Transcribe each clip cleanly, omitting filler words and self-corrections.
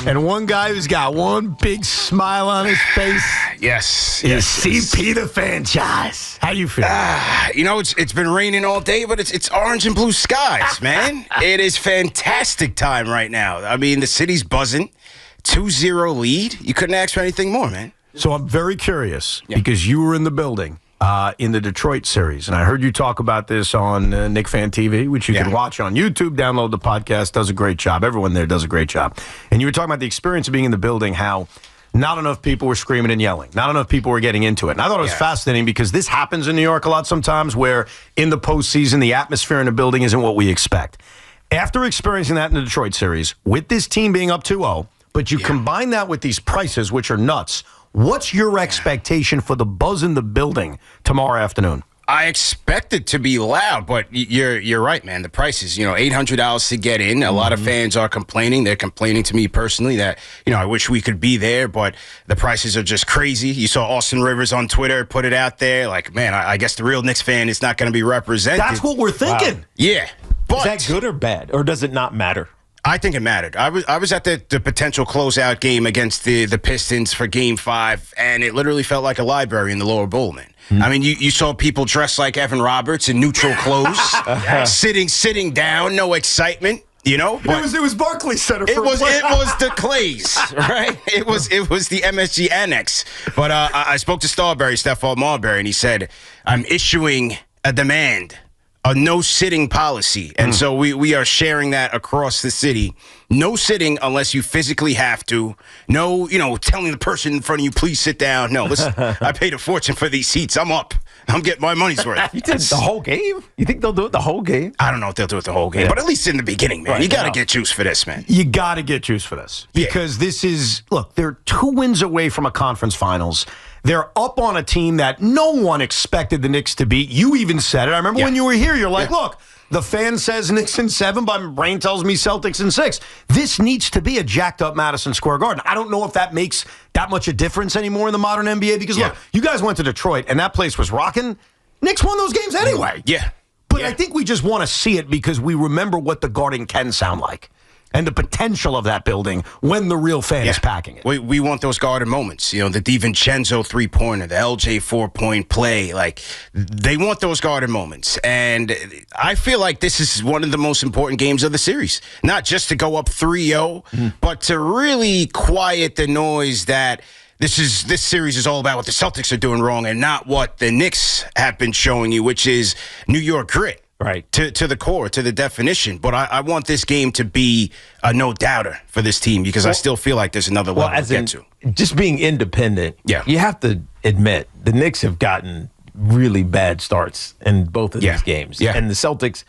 And one guy who's got one big smile on his face is CP the Fanchise. How you feel? It's been raining all day, but it's orange and blue skies, man. It is fantastic time right now. I mean, the city's buzzing. 2-0 lead. You couldn't ask for anything more, man. So I'm very curious because you were in the building in the Detroit series, and I heard you talk about this on KnicksFanTV, which you can watch on YouTube, download the podcast, does a great job. Everyone there does a great job. And you were talking about the experience of being in the building, how not enough people were screaming and yelling. Not enough people were getting into it. And I thought it was fascinating because this happens in New York a lot sometimes where in the postseason, the atmosphere in the building isn't what we expect. After experiencing that in the Detroit series, with this team being up 2-0, but you combine that with these prices, which are nuts, what's your expectation for the buzz in the building tomorrow afternoon? I expect it to be loud, but you're right, man. The prices, $800 to get in. A lot of fans are complaining. They're complaining to me personally that, I wish we could be there, but the prices are just crazy. You saw Austin Rivers on Twitter put it out there. Like, man, I guess the real Knicks fan is not going to be represented. That's what we're thinking. Wow. Yeah. But is that good or bad, or does it not matter? I think it mattered. I was at the potential closeout game against the Pistons for Game 5, and it literally felt like a library in the lower bowl, man. I mean, you saw people dressed like Evan Roberts in neutral clothes, sitting down, no excitement. But it was Barclays Center. It was the Clays, right? It was the MSG Annex. But I spoke to Stephon Marbury, and he said, "I'm issuing a demand." A no-sitting policy. And so we are sharing that across the city. No sitting unless you physically have to. No, telling the person in front of you, please sit down. No, listen, I paid a fortune for these seats. I'm up. I'm getting my money's worth. You did the whole game? You think they'll do it the whole game? I don't know if they'll do it the whole game, but at least in the beginning, man. You got to get juice for this, man. You got to get juice for this. Because this is, look, they're 2 wins away from a conference finals. They're up on a team that no one expected the Knicks to beat. You even said it. I remember when you were here, you're like, look, the fan says Knicks in 7, but my brain tells me Celtics in 6. This needs to be a jacked-up Madison Square Garden. I don't know if that makes that much a difference anymore in the modern NBA because, look, you guys went to Detroit, and that place was rocking. Knicks won those games anyway. Yeah. But I think we just want to see it because we remember what the Garden can sound like. And the potential of that building when the real fan is packing it. We want those Garden moments. The DiVincenzo three-pointer, the LJ four-point play. Like, they want those Garden moments. And I feel like this is one of the most important games of the series. Not just to go up 3-0, but to really quiet the noise that this series is all about what the Celtics are doing wrong and not what the Knicks have been showing you, which is New York grit. Right. To the core, to the definition. But I want this game to be a no-doubter for this team because I still feel like there's another level to get to. Just being independent, you have to admit the Knicks have gotten really bad starts in both of these games. Yeah. And the Celtics,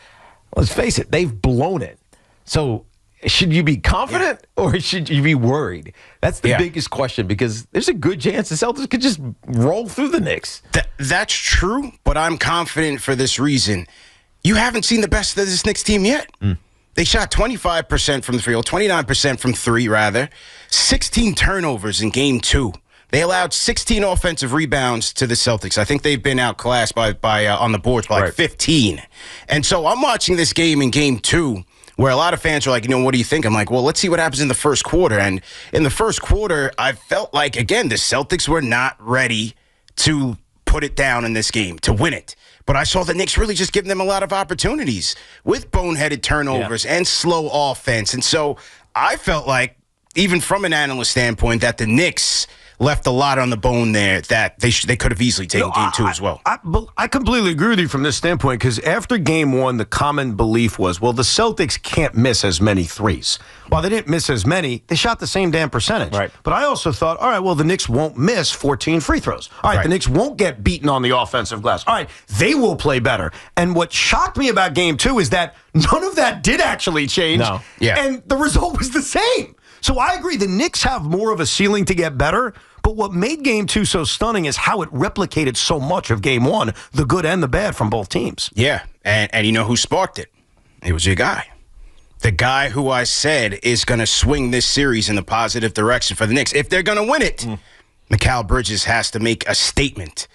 let's face it, they've blown it. So should you be confident or should you be worried? That's the biggest question because there's a good chance the Celtics could just roll through the Knicks. That's true, but I'm confident for this reason. You haven't seen the best of this Knicks team yet. They shot 25% from the field, 29% from 3, rather. 16 turnovers in Game 2. They allowed 16 offensive rebounds to the Celtics. I think they've been outclassed by on the boards by 15. And so I'm watching this game in Game 2 where a lot of fans are like, what do you think? I'm like, well, let's see what happens in the first quarter. And in the first quarter, I felt like, again, the Celtics were not ready to put it down in this game, to win it. But I saw the Knicks really just giving them a lot of opportunities with boneheaded turnovers and slow offense. And so I felt like, even from an analyst standpoint, that the Knicks left a lot on the bone there that they could have easily taken Game 2 as well. I completely agree with you from this standpoint because after Game 1, the common belief was, well, the Celtics can't miss as many threes. While they didn't miss as many, they shot the same damn percentage. Right. But I also thought, all right, well, the Knicks won't miss 14 free throws. All right, the Knicks won't get beaten on the offensive glass. All right, they will play better. And what shocked me about Game 2 is that none of that did actually change. No. And the result was the same. So I agree, the Knicks have more of a ceiling to get better, but what made Game 2 so stunning is how it replicated so much of Game 1, the good and the bad from both teams. Yeah, and you know who sparked it? It was your guy. The guy who I said is going to swing this series in the positive direction for the Knicks. If they're going to win it, Mikal Bridges has to make a statement.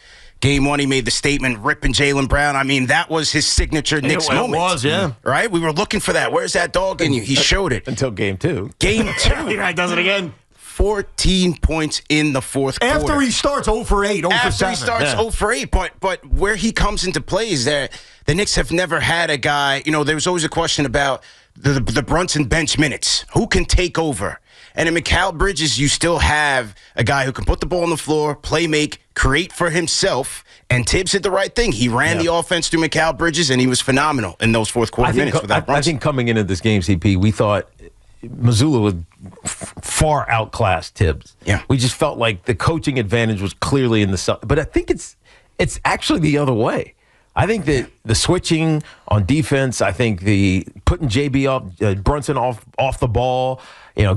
Game 1, he made the statement, ripping Jaylen Brown. I mean, that was his signature Knicks moment. It was, yeah. Right? We were looking for that. Where's that dog in you? He showed it. Until Game 2. Game 2. He does it again. 14 points in the fourth quarter. After he starts 0 for 8, 0 for 7. After he starts 0 for 8. But where he comes into play is that the Knicks have never had a guy, there was always a question about the Brunson bench minutes. Who can take over? And in Mikal Bridges, you still have a guy who can put the ball on the floor, play make, create for himself. And Tibbs did the right thing. He ran the offense through Mikal Bridges, and he was phenomenal in those fourth quarter minutes without Brunson. I think coming into this game, CP, we thought Mazzulla would far outclass Tibbs. Yeah. We just felt like the coaching advantage was clearly in the Celtics. But I think it's actually the other way. I think that the switching on defense, I think the putting Brunson off the ball,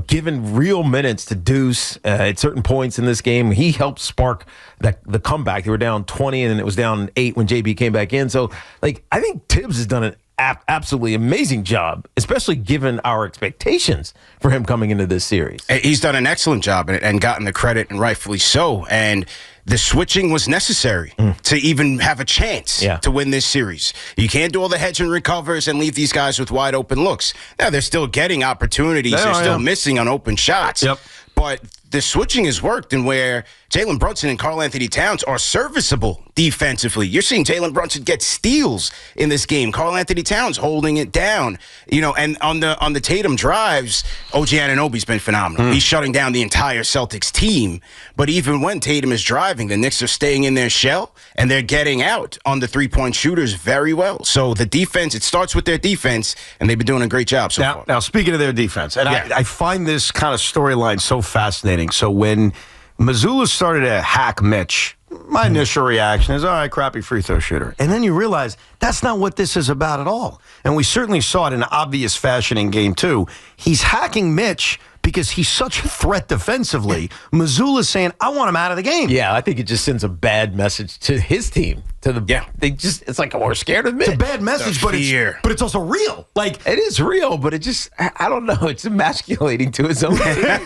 giving real minutes to Deuce at certain points in this game, he helped spark the comeback. They were down 20, and then it was down 8 when JB came back in. So, I think Tibbs has done an absolutely amazing job, especially given our expectations for him coming into this series. He's done an excellent job and gotten the credit, and rightfully so. And the switching was necessary to even have a chance to win this series. You can't do all the hedge and recovers and leave these guys with wide open looks. Now, they're still getting opportunities. They're still missing on open shots. Yep. But the switching has worked, and where Jalen Brunson and Karl-Anthony Towns are serviceable defensively. You're seeing Jalen Brunson get steals in this game. Karl-Anthony Towns holding it down. And on the Tatum drives, OG Anunoby's been phenomenal. He's shutting down the entire Celtics team. But even when Tatum is driving, the Knicks are staying in their shell, and they're getting out on the three-point shooters very well. So the defense, it starts with their defense, and they've been doing a great job so far. Now, speaking of their defense, and I find this kind of storyline so fascinating. So when Mazzulla started to hack Mitch, my initial reaction is, all right, crappy free throw shooter. And then you realize that's not what this is about at all. And we certainly saw it in obvious fashion in Game 2. He's hacking Mitch because he's such a threat defensively. Mazzulla's saying, I want him out of the game. Yeah, I think it just sends a bad message to his team. It's like, we're scared of Mitch. It's a bad message, but it's also real. It is real, but it just, I don't know, it's emasculating to his own team.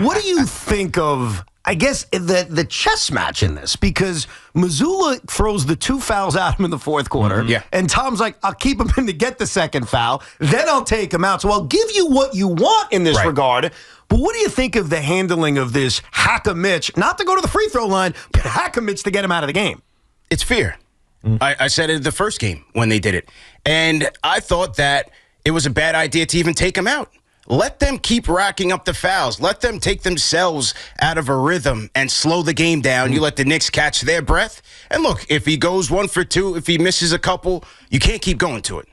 What do you think of, I guess, the chess match in this? Because Mazzulla throws the 2 fouls at him in the fourth quarter, and Tom's like, I'll keep him in to get the second foul, then I'll take him out. So I'll give you what you want in this regard. But what do you think of the handling of this hack-a-Mitch, not to go to the free throw line, but hack-a-Mitch to get him out of the game? It's fear. I said it the first game when they did it. And I thought that it was a bad idea to even take him out. Let them keep racking up the fouls. Let them take themselves out of a rhythm and slow the game down. You let the Knicks catch their breath. And look, if he goes 1 for 2, if he misses a couple, you can't keep going to it.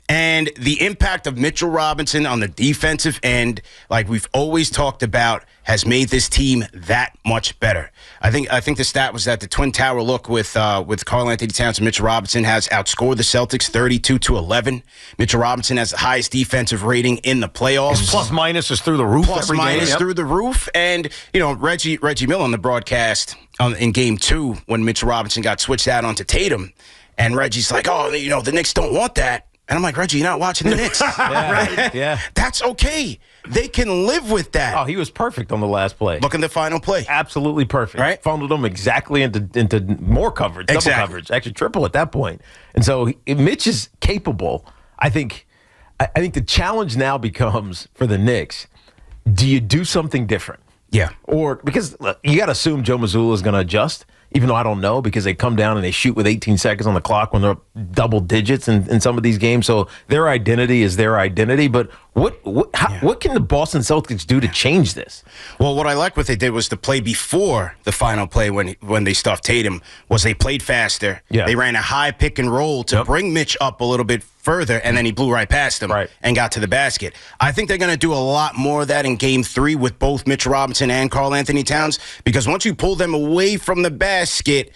And the impact of Mitchell Robinson on the defensive end, like we've always talked about, has made this team that much better. I think the stat was that the Twin Tower look with Karl-Anthony Towns and Mitchell Robinson has outscored the Celtics 32-11. Mitchell Robinson has the highest defensive rating in the playoffs. His plus-minus is through the roof. Plus-minus through the roof. And, Reggie Miller on the broadcast in Game 2 when Mitchell Robinson got switched out onto Tatum, and Reggie's like, the Knicks don't want that. And I'm like, Reggie, you're not watching the Knicks. Right? Yeah. That's okay. They can live with that. Oh, he was perfect on the last play. Look in the final play. Absolutely perfect. Right? Funneled him exactly into more coverage, double coverage, actually triple at that point. And so Mitch is capable. I think the challenge now becomes for the Knicks, do you do something different? Yeah. Or because you got to assume Joe Mazzulla is going to adjust. Even though I don't know, because they come down and they shoot with 18 seconds on the clock when they're up double digits in some of these games. So their identity is their identity. But what can the Boston Celtics do to change this? Well, what I like what they did was the play before the final play when they stuffed Tatum was they played faster. Yeah. They ran a high pick and roll to bring Mitch up a little bit further, and then he blew right past him and got to the basket. I think they're going to do a lot more of that in Game 3 with both Mitch Robinson and Karl-Anthony Towns, because once you pull them away from the basket,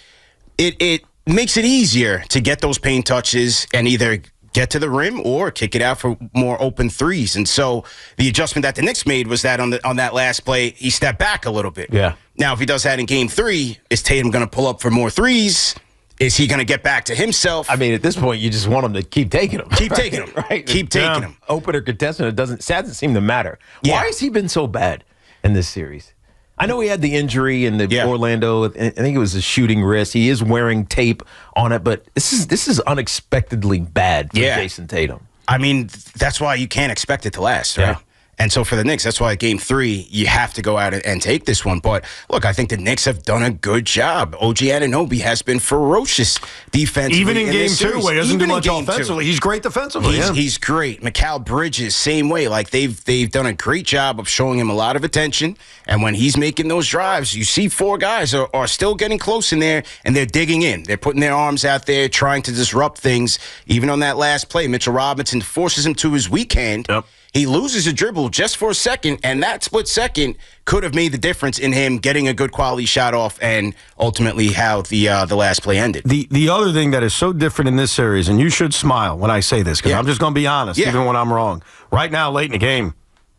it makes it easier to get those paint touches and either get to the rim or kick it out for more open threes. And so the adjustment that the Knicks made was that on that last play, he stepped back a little bit. Yeah. Now, if he does that in Game 3, is Tatum going to pull up for more threes? Is he going to get back to himself? I mean, at this point, you just want him to keep taking them. Keep taking them. Right? Keep taking them. Open or contestant, it doesn't seem to matter. Why has he been so bad in this series? I know he had the injury in the Orlando. I think it was a shooting wrist. He is wearing tape on it, but this is unexpectedly bad for Jason Tatum. I mean, that's why you can't expect it to last, right? Yeah. And so for the Knicks, that's why Game 3, you have to go out and take this one. But, look, I think the Knicks have done a good job. OG Anunoby has been ferocious defensively. Even in Game 2, where he doesn't do much offensively. He's great defensively. He's great. Mikal Bridges, same way. Like, they've done a great job of showing him a lot of attention. And when he's making those drives, you see 4 guys are still getting close in there, and they're digging in. They're putting their arms out there, trying to disrupt things. Even on that last play, Mitchell Robinson forces him to his weak hand. Yep. He loses a dribble just for a second, and that split second could have made the difference in him getting a good quality shot off and ultimately how the last play ended. The other thing that is so different in this series, and you should smile when I say this, because I'm just going to be honest, even when I'm wrong. Right now, late in the game,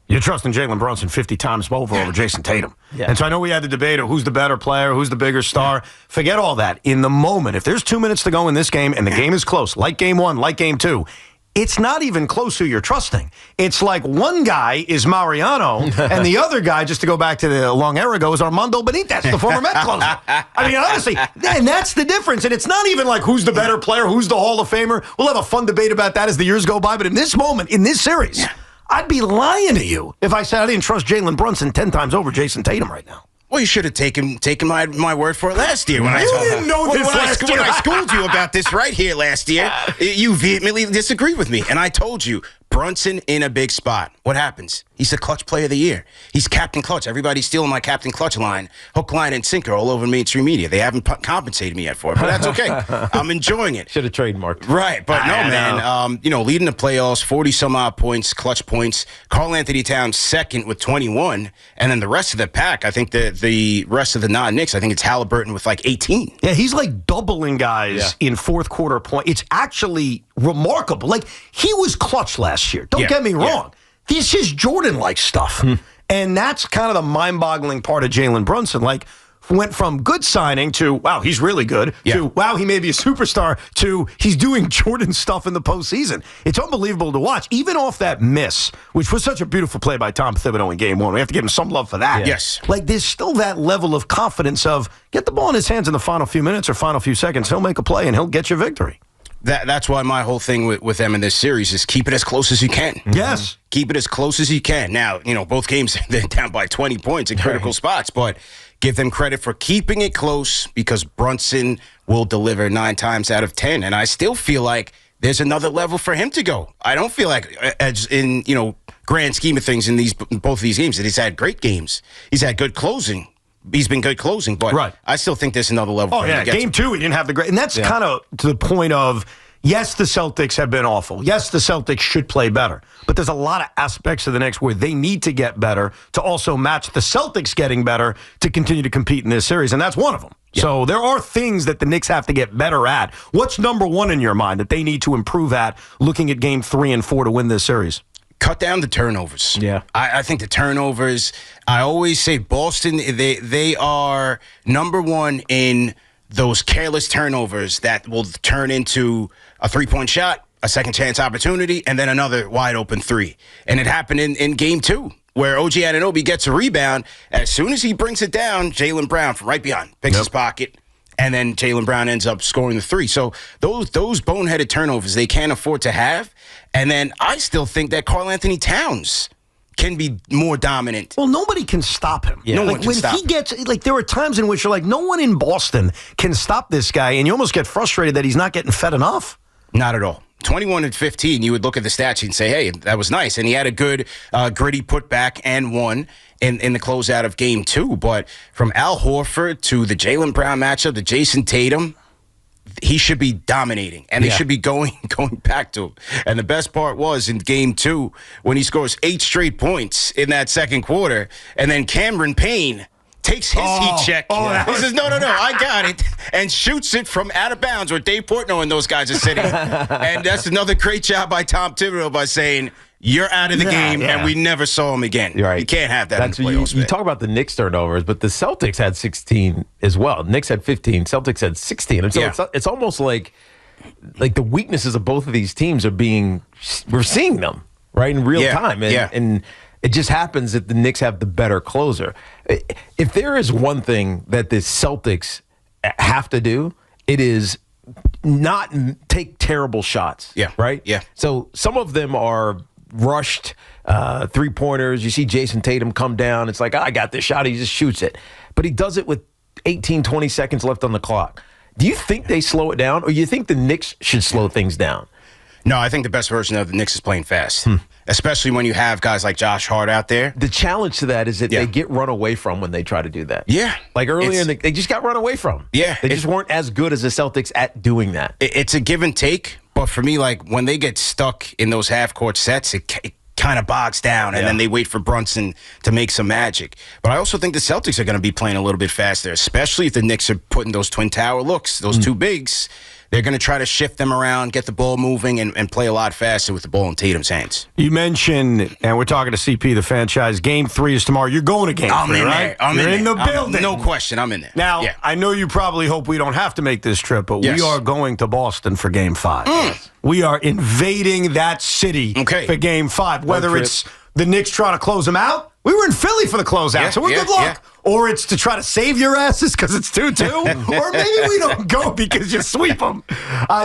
you're trusting Jalen Brunson 50 times over Jason Tatum. Yeah. And so I know we had the debate of who's the better player, who's the bigger star. Forget all that. In the moment, if there's 2 minutes to go in this game and the game is close, like Game 1, like Game 2, it's not even close who you're trusting. It's like one guy is Mariano, and the other guy, just to go back to the long era ago, is Armando Benitez, the former Met closer. I mean, honestly, and that's the difference. And it's not even like who's the better player, who's the Hall of Famer. We'll have a fun debate about that as the years go by. But in this moment, in this series, I'd be lying to you if I said I didn't trust Jalen Brunson 10 times over Jason Tatum right now. Well, you should have taken my word for it last year. When you didn't know this last year. When I schooled you about this right here last year, you vehemently disagreed with me. And I told you, Brunson in a big spot. What happens? He's the clutch player of the year. He's Captain Clutch. Everybody's stealing my Captain Clutch line, hook, line, and sinker all over mainstream media. They haven't compensated me yet for it, but that's okay. I'm enjoying it. Should have trademarked. Right, but man, leading the playoffs, 40-some-odd points, clutch points. Karl Anthony Towns second with 21, and then the rest of the pack, I think the rest of the non-Knicks, I think it's Halliburton with like 18. Yeah, he's like doubling guys in fourth quarter point. It's actually remarkable. Like, he was clutch last year. Don't get me wrong. This is Jordan-like stuff. And that's kind of the mind-boggling part of Jalen Brunson. Like, went from good signing to, wow, he's really good, to, wow, he may be a superstar, to he's doing Jordan stuff in the postseason. It's unbelievable to watch. Even off that miss, which was such a beautiful play by Tom Thibodeau in Game 1. We have to give him some love for that. Yes. Like, there's still that level of confidence of, get the ball in his hands in the final few minutes or final few seconds. He'll make a play, and he'll get you victory. That's why my whole thing with them in this series is keep it as close as you can. Yes. Keep it as close as you can. Now, both games, they're down by 20 points in critical spots, but give them credit for keeping it close because Brunson will deliver 9 times out of 10. And I still feel like there's another level for him to go. I don't feel like, as in, grand scheme of things in both of these games, that he's had great games. He's had good closing. He's been good closing, but I still think there's another level. Oh, yeah. Game 2, he didn't have the great. And that's kind of to the point of, yes, the Celtics have been awful. Yes, the Celtics should play better. But there's a lot of aspects of the Knicks where they need to get better to also match the Celtics getting better to continue to compete in this series. And that's one of them. Yeah. So there are things that the Knicks have to get better at. What's number one in your mind that they need to improve at looking at Game 3 and 4 to win this series? Cut down the turnovers. Yeah. I think the turnovers, I always say Boston, they are number one in those careless turnovers that will turn into a three-point shot, a second chance opportunity, and then another wide-open three. And it happened in Game 2, where OG Anunoby gets a rebound. As soon as he brings it down, Jaylen Brown from right behind picks his pocket, and then Jaylen Brown ends up scoring the three. So those boneheaded turnovers they can't afford to have. And then I still think that Karl Anthony Towns can be more dominant. Well, nobody can stop him. Yeah. No one can stop him. When he gets, like, there are times in which you're like, no one in Boston can stop this guy, and you almost get frustrated that he's not getting fed enough. Not at all. 21 and 15, you would look at the stat sheet and say, hey, that was nice. And he had a good, gritty putback and one in the closeout of Game 2. But from Al Horford to the Jaylen Brown matchup to Jason Tatum, he should be dominating, and they should be going back to him. And the best part was in Game 2 when he scores 8 straight points in that second quarter, and then Cameron Payne takes his heat check. He says, no, I got it, and shoots it from out of bounds where Dave Portnoy and those guys are sitting. And that's another great job by Tom Thibodeau by saying, you're out of the game, and we never saw him again. Right. You can't have that in the playoffs. You talk about the Knicks turnovers, but the Celtics had 16 as well. Knicks had 15. Celtics had 16. And so it's almost like the weaknesses of both of these teams we're seeing them, right, in real time. And It just happens that the Knicks have the better closer. If there is one thing that the Celtics have to do, it is not take terrible shots. Yeah. Right? Yeah. So some of them are rushed three-pointers. You see Jason Tatum come down. It's like, I got this shot. He just shoots it. But he does it with 18, 20 seconds left on the clock. Do you think they slow it down, or you think the Knicks should slow things down? No, I think the best version of the Knicks is playing fast, especially when you have guys like Josh Hart out there. The challenge to that is that they get run away from when they try to do that. Yeah. Like earlier, they just got run away from. Yeah. They just weren't as good as the Celtics at doing that. It's a give and take, but for me, like, when they get stuck in those half-court sets, it kind of bogs down, and then they wait for Brunson to make some magic. But I also think the Celtics are going to be playing a little bit faster, especially if the Knicks are putting those twin tower looks, those two bigs. They're going to try to shift them around, get the ball moving, and play a lot faster with the ball in Tatum's hands. You mentioned, and we're talking to CP, the Fanchise, Game 3 is tomorrow. You're going to Game 3, right? You're in the building. No question, I'm in there. Now, I know you probably hope we don't have to make this trip, but we are going to Boston for Game 5. We are invading that city for Game 5, whether it's the Knicks trying to close them out. We were in Philly for the closeout, so we're good luck. Or it's to try to save your asses because it's 2-2. Or maybe we don't go because you sweep them.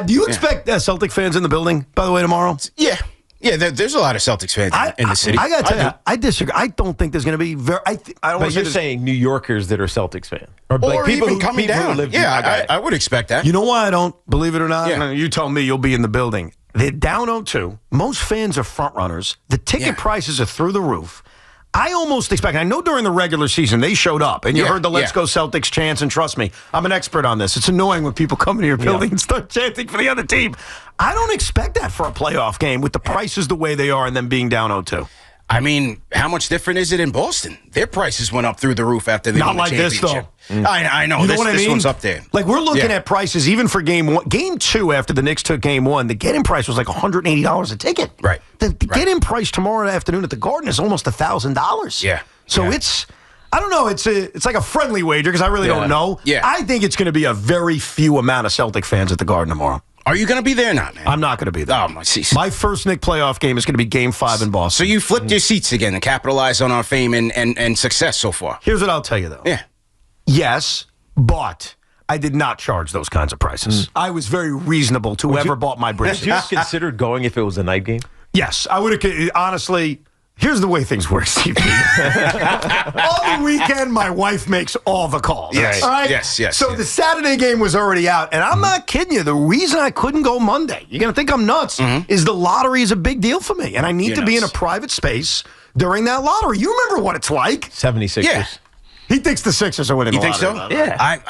Do you expect Celtic fans in the building, by the way, tomorrow? Yeah. Yeah, there's a lot of Celtics fans in the city. I got to tell you, I disagree. I don't think there's going to be very. I don't. But you're saying New Yorkers that are Celtics fans, or like people even coming down. I would expect that. You know why I don't believe it or not? Yeah. You tell me. You'll be in the building. They're down 0-2. Most fans are front runners. The ticket prices are through the roof. I almost expect, I know during the regular season they showed up, and you heard the Let's Go Celtics chants, and trust me, I'm an expert on this. It's annoying when people come into your building and start chanting for the other team. I don't expect that for a playoff game with the prices the way they are and them being down 0-2. I mean, how much different is it in Boston? Their prices went up through the roof after they won the championship. Not like this, though. I know. You know what I mean? This one's up there. Like, we're looking at prices even for Game 1. Game 2, after the Knicks took Game 1, the get-in price was like $180 a ticket. Right. The get-in price tomorrow afternoon at the Garden is almost $1,000. Yeah. So it's... I don't know. It's like a friendly wager because I really don't know. Yeah. I think it's going to be a very few amount of Celtic fans at the Garden tomorrow. Are you going to be there or not, man? I'm not going to be there. Oh, my seats. My first Knick playoff game is going to be Game 5 in Boston. So you flipped your seats again to capitalize on our fame and success so far. Here's what I'll tell you, though. Yeah. Yes, but I did not charge those kinds of prices. I was very reasonable to whoever bought my bridges. Would you have considered going if it was a night game? Yes, I would have. Honestly, here's the way things work, CP. On the weekend, my wife makes all the calls. Yes, all right? yes. So the Saturday game was already out, and I'm not kidding you. The reason I couldn't go Monday, you're going to think I'm nuts, is the lottery is a big deal for me, and I need to be in a private space during that lottery. You remember what it's like? 76ers. Yeah. He thinks the Sixers are winning the lottery. You think so? Yeah.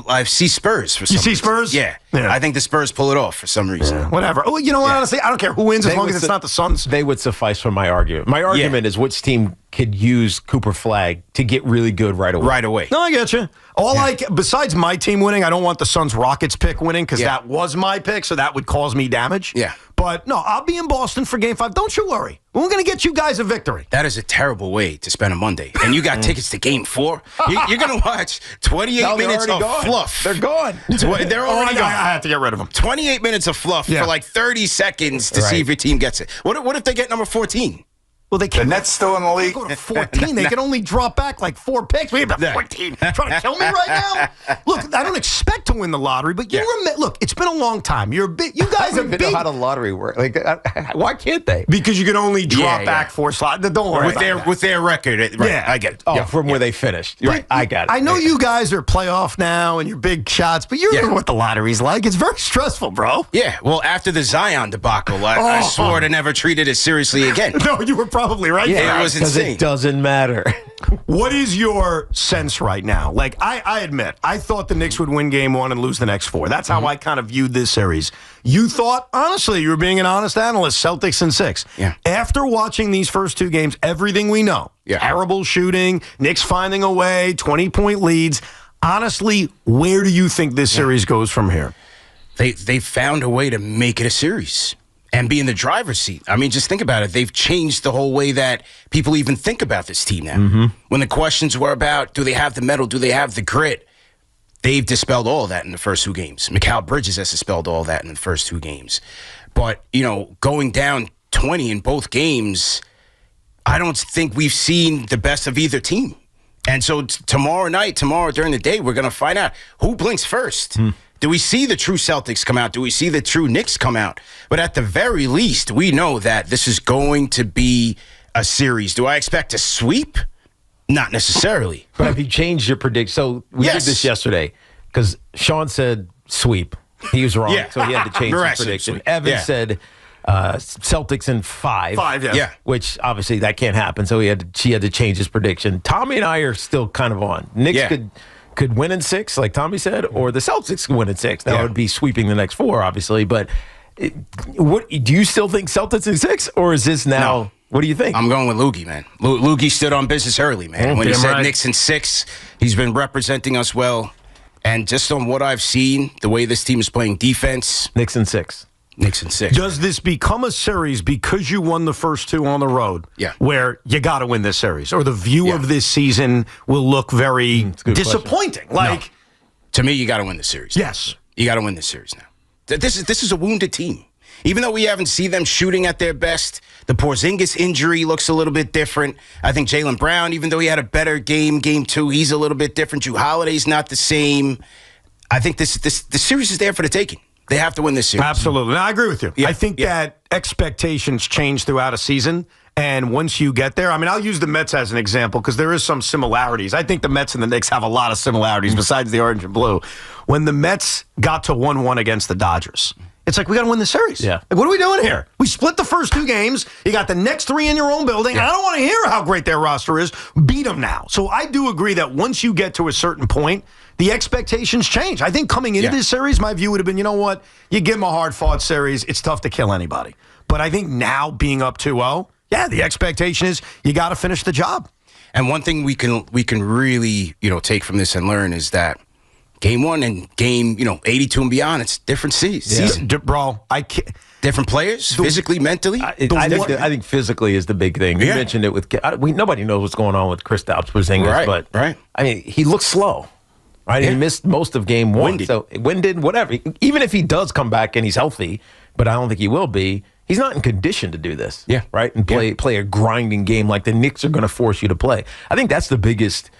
I see Spurs for some reason. You see Spurs? Yeah. I think the Spurs pull it off for some reason. Yeah. Whatever. Oh, you know what? Honestly, I don't care who wins as long as it's not the Suns. They would suffice for my argument. My argument is which team could use Cooper Flag to get really good right away. Right away. No, I get you. Besides my team winning, I don't want the Suns Rockets pick winning because that was my pick, so that would cause me damage. Yeah. But no, I'll be in Boston for Game 5. Don't you worry. We're going to get you guys a victory. That is a terrible way to spend a Monday. And you got tickets to Game 4? You're going to watch 28 minutes of fluff. They're gone. They're already gone. I have to get rid of them. 28 minutes of fluff for like 30 seconds to see if your team gets it. What if they get number 14? Well, they can't. The Nets still in the league. Go to 14. They can only drop back like 4 picks. We have 14. Trying to kill me right now? Look, I don't expect to win the lottery, but look, it's been a long time. You guys are big. Know how the lottery works. Like, why can't they? Because you can only drop back 4 slots. Don't worry with their record. Right, I get it. From where they finished. Right, I got it. I know you guys are playoff now and you're big shots, but you know what the lottery's like. It's very stressful, bro. Yeah, well, after the Zion debacle, I swore to never treat it as seriously again. No, you were probably right. Yeah, it was insane. It doesn't matter. What is your sense right now? Like, I admit, I thought the Knicks would win Game 1 and lose the next 4. That's how I kind of viewed this series. You thought, honestly, you were being an honest analyst, Celtics in 6. Yeah. After watching these first 2 games, everything we know, terrible shooting, Knicks finding a way, 20-point leads. Honestly, where do you think this series goes from here? They found a way to make it a series and be in the driver's seat. I mean, just think about it. They've changed the whole way that people even think about this team now. When the questions were about, do they have the mettle, do they have the grit, they've dispelled all of that in the first 2 games. Mikal Bridges has dispelled all that in the first 2 games. But, going down 20 in both games, I don't think we've seen the best of either team. And so tomorrow during the day, we're going to find out who blinks first. Do we see the true Celtics come out? Do we see the true Knicks come out? But at the very least, we know that this is going to be a series. Do I expect a sweep? Not necessarily. But have you changed your prediction? So we did this yesterday because Sean said sweep. He was wrong, so he had to change his prediction. Evan said Celtics in 5. 5, yeah. Which obviously that can't happen, so she had to change his prediction. Tommy and I are still kind of on. Knicks could win in 6, like Tommy said, or the Celtics could win in 6. That would be sweeping the next 4, obviously. But what do you still think Celtics in 6, or is this now? No. What do you think? I'm going with Loogie, man. Loogie stood on business early, man. When he said Knicks in 6, he's been representing us well. And just on what I've seen, the way this team is playing defense. Knicks in 6. Knicks in 6. Does this become a series because you won the first 2 on the road? Yeah. Where you got to win this series, or the view of this season will look very disappointing. No. To me, you got to win the series. Yes, you got to win the series now. This is a wounded team. Even though we haven't seen them shooting at their best, the Porzingis injury looks a little bit different. I think Jaylen Brown, even though he had a better game 2, he's a little bit different. Jrue Holiday's not the same. I think the series is there for the taking. They have to win this series. Absolutely. I agree with you. Yeah. I think that expectations change throughout a season. And once you get there, I mean, I'll use the Mets as an example because there is some similarities. I think the Mets and the Knicks have a lot of similarities besides the orange and blue. When the Mets got to 1-1 against the Dodgers, it's like, we got to win the series. Yeah. Like, what are we doing here? We split the first 2 games. You got the next 3 in your own building. I don't want to hear how great their roster is. Beat them now. So I do agree that once you get to a certain point, the expectations change. I think coming into this series, my view would have been, you know what? You give them a hard-fought series. It's tough to kill anybody. But I think now being up 2-0, the expectation is you got to finish the job. And one thing we can really, take from this and learn is that Game 1 and game, 82 and beyond, it's different season. Bro, I can't. Different players, physically, mentally. I think physically is the big thing. You mentioned it with nobody knows what's going on with Kristaps Porzingis, but I mean, he looks slow. Right, he missed most of game 1. Winded, whatever. Even if he does come back and he's healthy, but I don't think he will be. He's not in condition to do this. Yeah, right, and play a grinding game like the Knicks are going to force you to play. I think that's the biggest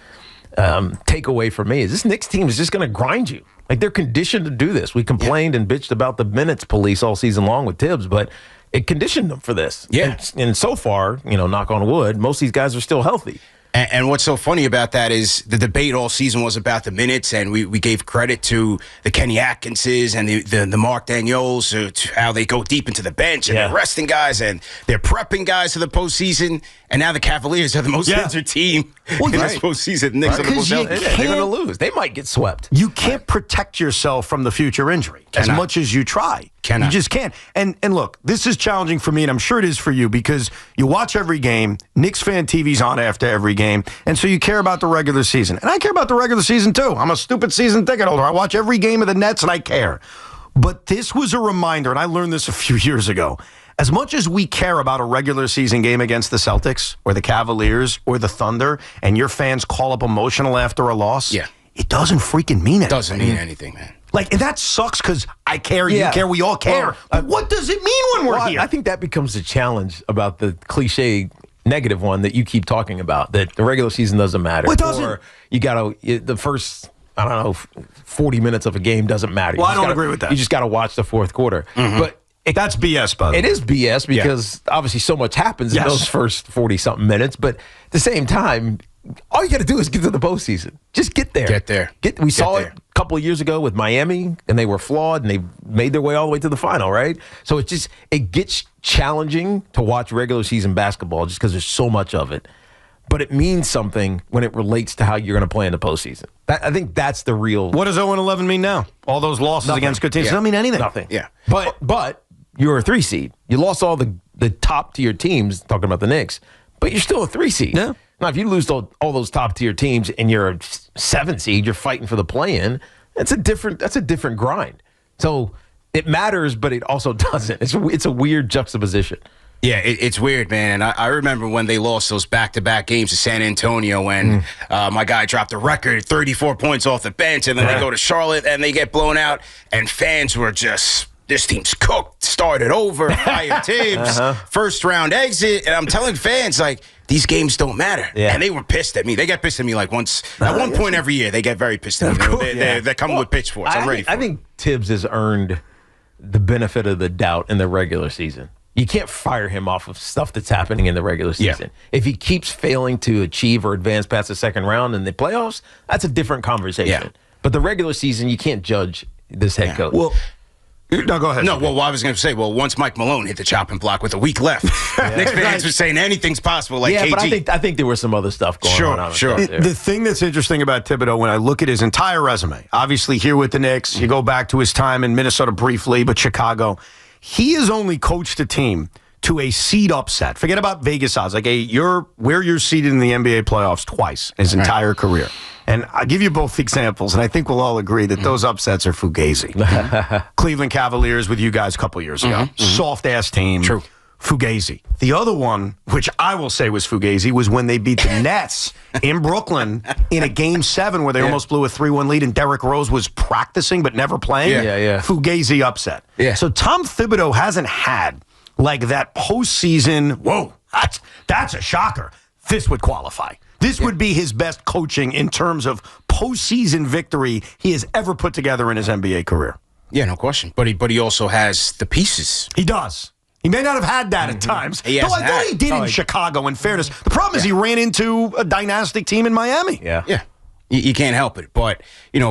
takeaway for me is this Knicks team is just going to grind you. Like, they're conditioned to do this. We complained and bitched about the minutes police all season long with Tibbs, but it conditioned them for this. Yeah, and so far, knock on wood, most of these guys are still healthy. And what's so funny about that is the debate all season was about the minutes, and we gave credit to the Kenny Atkinses and the Mark Daniels, to how they go deep into the bench and they're resting guys and they're prepping guys for the postseason. And now the Cavaliers are the most injured team in this postseason. The Knicks are the most healthy. They're going to lose. They might get swept. You can't protect yourself from the future injury as much as you try. You just can't. And look, this is challenging for me, and I'm sure it is for you, because you watch every game. KnicksFanTV's on after every game, and so you care about the regular season. And I care about the regular season, too. I'm a stupid season ticket holder. I watch every game of the Nets, and I care. But this was a reminder, and I learned this a few years ago. As much as we care about a regular season game against the Celtics or the Cavaliers or the Thunder, and your fans call up emotional after a loss, it doesn't freaking mean anything. It doesn't mean anything, man. Like, and that sucks because I care, you care, we all care. But what does it mean when we're here? I think that becomes a challenge about the cliche negative one that you keep talking about, that the regular season doesn't matter. It doesn't. Or you got to, the first, 40 minutes of a game doesn't matter. Well, I don't agree with that. You just got to watch the fourth quarter. But that's BS, by the way. It is BS because obviously so much happens in those first 40-something minutes. But at the same time, all you got to do is get to the postseason. Just get there. Get there. We saw it a couple of years ago with Miami, and they were flawed, and they made their way all the way to the final, right? So it gets challenging to watch regular season basketball just because there's so much of it. But it means something when it relates to how you're going to play in the postseason. I think that's the real. What does 0-11 mean now? All those losses against good teams doesn't mean anything. Nothing. Yeah. But you're a 3 seed. You lost all the top tier teams, talking about the Knicks, but you're still a 3 seed. Yeah. Now, if you lose all those top tier teams and you're a 7 seed, you're fighting for the play-in. That's a different grind. So it matters, but it also doesn't. It's a weird juxtaposition. Yeah, it's weird, man. And I remember when they lost those back-to-back games to San Antonio when my guy dropped a record, 34 points off the bench, and then they go to Charlotte and they get blown out, and fans were just, this team's cooked, started over, fired Tibbs, first-round exit. And I'm telling fans, like, these games don't matter. Yeah. And they were pissed at me. They get pissed at me like once. At one point every year, they get very pissed at me. They're coming with pitchforks. I'm ready for it. I think Tibbs has earned the benefit of the doubt in the regular season. You can't fire him off of stuff that's happening in the regular season. Yeah. If he keeps failing to achieve or advance past the second round in the playoffs, that's a different conversation. Yeah. But the regular season, you can't judge this head coach. Well, no, go ahead. No, well, I was going to say, once Mike Malone hit the chopping block with a week left, Knicks fans were saying anything's possible, like KG. But I think there was some other stuff going on. Sure. The thing that's interesting about Thibodeau, when I look at his entire resume, obviously here with the Knicks, you go back to his time in Minnesota briefly, but Chicago, he has only coached a team to a seed upset. Forget about Vegas odds. Like where you're seeded in the NBA playoffs twice his entire career. And I'll give you both examples, and I think we'll all agree that those upsets are fugazi. Cleveland Cavaliers with you guys a couple years ago. Soft-ass team. True. Fugazi. The other one, which I will say was fugazi, was when they beat the Nets in Brooklyn in a Game 7 where they almost blew a 3-1 lead and Derrick Rose was practicing but never playing. Yeah. Fugazi upset. Yeah. So Tom Thibodeau hasn't had like that postseason, whoa, that's a shocker. This would qualify. This would be his best coaching in terms of postseason victory he has ever put together in his NBA career. Yeah, no question. But he also has the pieces. He does. He may not have had that at times. Though I thought he did in Chicago, in fairness. The problem is he ran into a dynastic team in Miami. Yeah. You can't help it. But,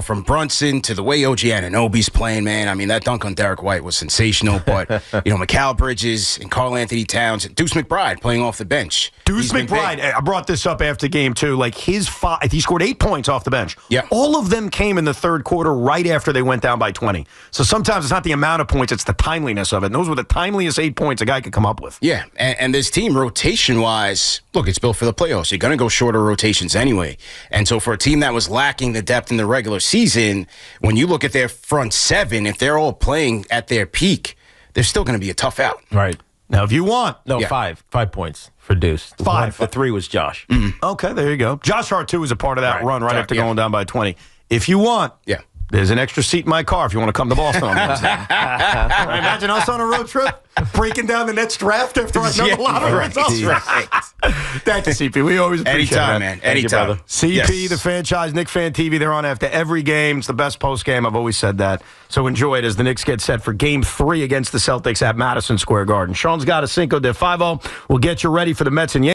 from Brunson to the way OG Anunoby's playing, man, I mean, that dunk on Derek White was sensational. But, Mikal Bridges and Karl Anthony Towns and Deuce McBride playing off the bench. Deuce McBride, I brought this up after game 2. Like, he scored 8 points off the bench. Yeah. All of them came in the third quarter right after they went down by 20. So sometimes it's not the amount of points, it's the timeliness of it. And those were the timeliest 8 points a guy could come up with. Yeah, and this team, rotation-wise, look, it's built for the playoffs. You're going to go shorter rotations anyway. And so for a team that was lacking the depth in the regular season, when you look at their front 7, if they're all playing at their peak, they're still going to be a tough out. Right. Now, if you want... No, 5 points for Deuce. 5. The 3 was Josh. Okay, there you go. Josh Hart, too, was a part of that run right after going down by 20. If you want... Yeah. There's an extra seat in my car if you want to come to Boston on Wednesday. Imagine us on a road trip, breaking down the Nets draft after I know a lot of results. Right. Thank you, CP. We always appreciate it, man. Anytime. You, CP, the Fanchise, KnicksFanTV, they're on after every game. It's the best post game. I've always said that. So enjoy it as the Knicks get set for Game 3 against the Celtics at Madison Square Garden. Sean's got a Cinco de Five-0. We'll get you ready for the Mets and Yankees.